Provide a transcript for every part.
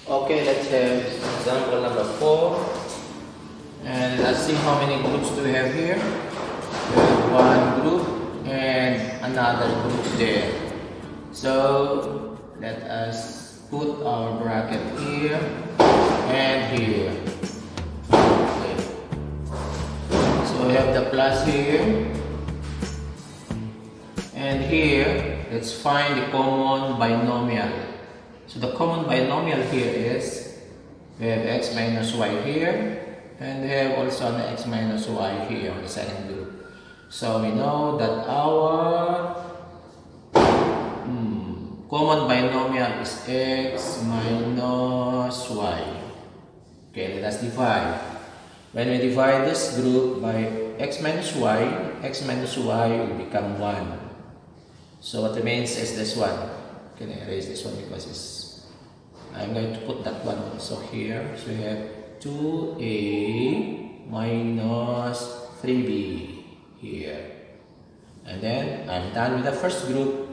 Okay, let's have example number 4. And let's see how many groups do we have here. We have one group and another group there. So let us put our bracket here and here. Okay. So we have the plus here. And here, let's find the common binomial. So the common binomial here is, we have x minus y here, and we have also an x minus y here on the second group. So we know that our common binomial is x minus y. Okay, let us divide. When we divide this group by x minus y will become 1. So what remains is this one. Can I erase this one because I'm going to put that one also here. So we have 2a minus 3b here. And then I'm done with the first group.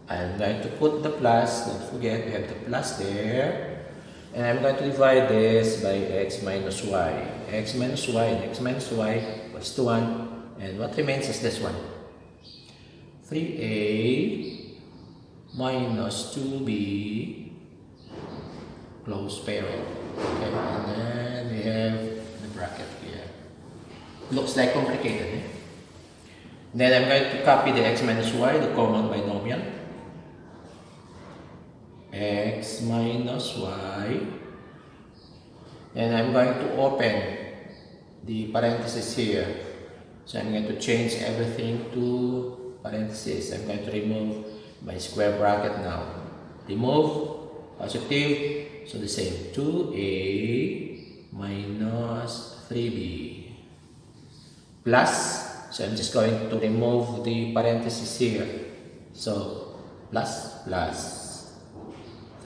I'm going to put the plus. Don't forget we have the plus there. And I'm going to divide this by x minus y. X minus y and x minus y was to 1. And what remains is this one. 3a minus 2b close parent. Okay, and then we have the bracket here. Looks like complicated, eh? Then I'm going to copy the x minus y, the common binomial. X minus y. And I'm going to open the parentheses here. So I'm going to change everything to parentheses. I'm going to remove my square bracket now. Remove positive, so the same 2a minus 3b plus, so I'm just going to remove the parentheses here. So plus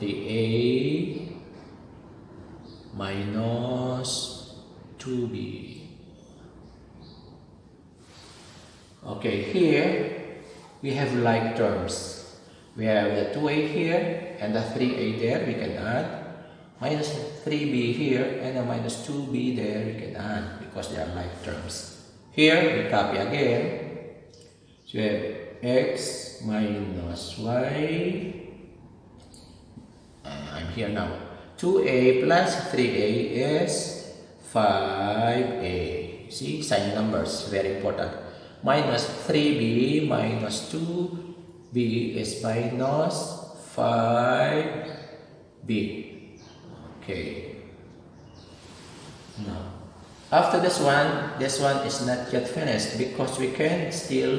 3a minus 2b. Okay, here we have like terms. We have the 2a here and the 3a there, we can add. Minus 3b here and a minus 2b there, we can add because they are like terms. Here, we copy again. So we have x minus y. I'm here now. 2a plus 3a is 5a. See, sign numbers, very important. Minus 3b minus 2b is minus 5b. Okay. Now, after this one is not yet finished because we can still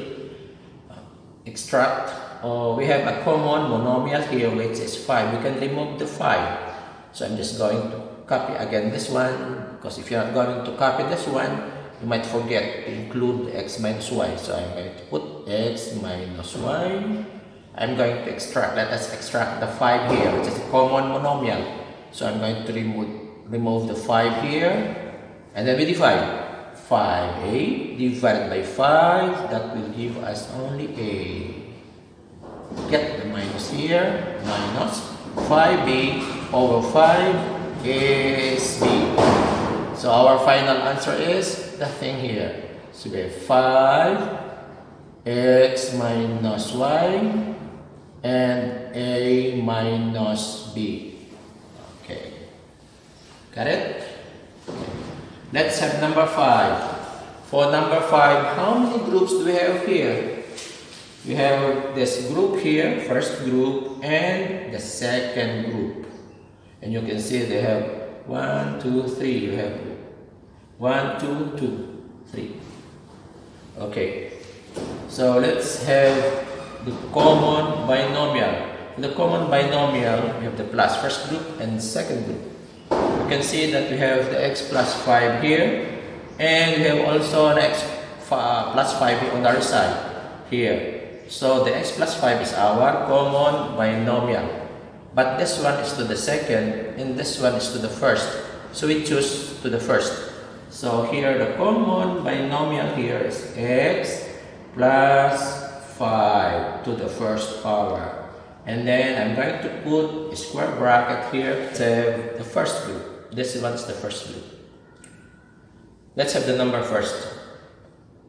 extract, or we have a common monomial here which is 5. We can remove the 5. So I'm just going to copy again this one, because if you are going to copy this one, you might forget to include x minus y. So I'm going to put x minus y. I'm going to extract, let us extract the 5 here, which is a common monomial. So I'm going to remove the 5 here, and then we divide 5a divided by 5, that will give us only a. Get the minus here, minus 5b over 5 is b. So our final answer is the thing here. So we have 5x minus y and a minus b. Okay. Got it? Let's have number 5. For number 5, how many groups do we have here? We have this group here, first group, and the second group. And you can see they have 1, 2, 3. You have 1, 2, 2, 3. Okay. So let's have the common binomial. The common binomial, we have the plus first group and second group. You can see that we have the x plus 5 here, and we have also an x plus 5 on the other side here. So the x plus 5 is our common binomial. But this one is to the second, and this one is to the first. So we choose to the first. So here the common binomial here is x plus 5 to the first power. And then I'm going to put a square bracket here to the first group. This one's the first group. Let's have the number first.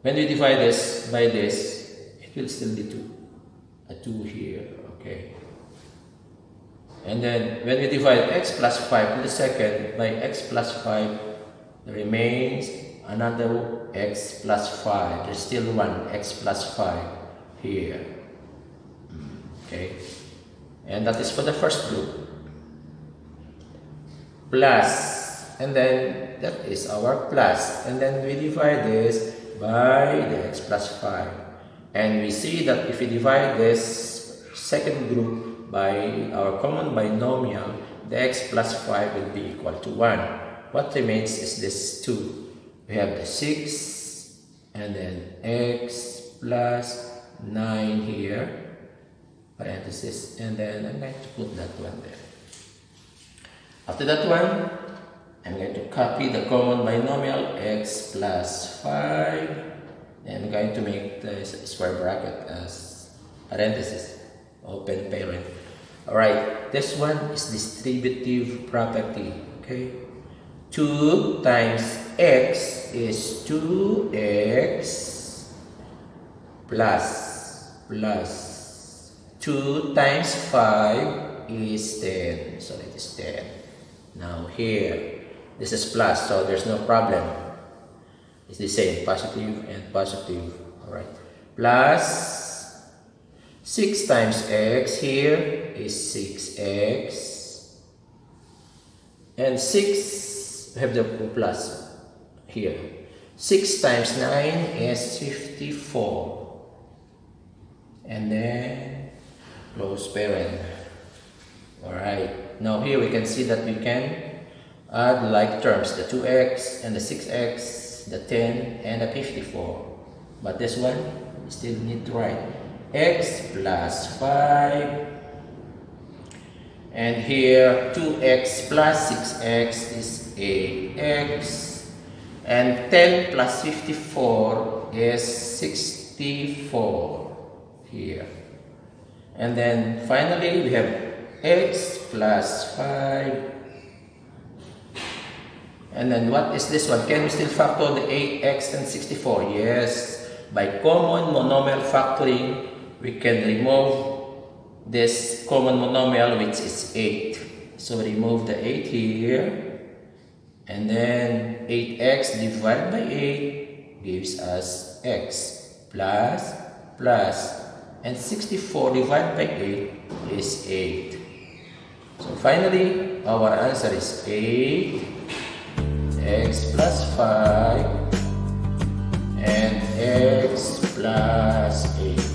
When we divide this by this, it will still be 2. A 2 here, okay. And then when we divide x plus 5 to the second by x plus 5, there remains another x plus 5. There's still one x plus 5 here. Okay. And that is for the first group. Plus, and then that is our plus. And then we divide this by the x plus 5. And we see that if we divide this second group by our common binomial, the x plus 5 will be equal to 1. What remains is this 2. We have the 6 and then x plus 9 here, parenthesis, and then I'm going to put that one there. After that one, I'm going to copy the common binomial x plus 5, and I'm going to make the square bracket as parenthesis, open parent. Alright, this one is distributive property, okay? 2 times x is 2x plus 2 times 5 is 10. So it is 10. Now here, this is plus, so there's no problem. It's the same, positive and positive. Alright. Plus 6 times x here is 6x. And 6, we have the plus here. 6 times 9 is 54. And then close parent. Alright. Now here we can see that we can add like terms, the 2x and the 6x, the 10 and the 54. But this one, we still need to write x plus 5. And here 2x plus 6x is 8x. And 10 plus 54 is 64 here. And then finally we have x plus 5. And then what is this one? Can we still factor the 8x and 64? Yes. By common monomial factoring, we can remove this common monomial, which is 8. So remove the 8 here. And then 8x divided by 8 gives us x plus and 64 divided by 8 is 8. So finally, our answer is 8 x plus 5 and x plus 8.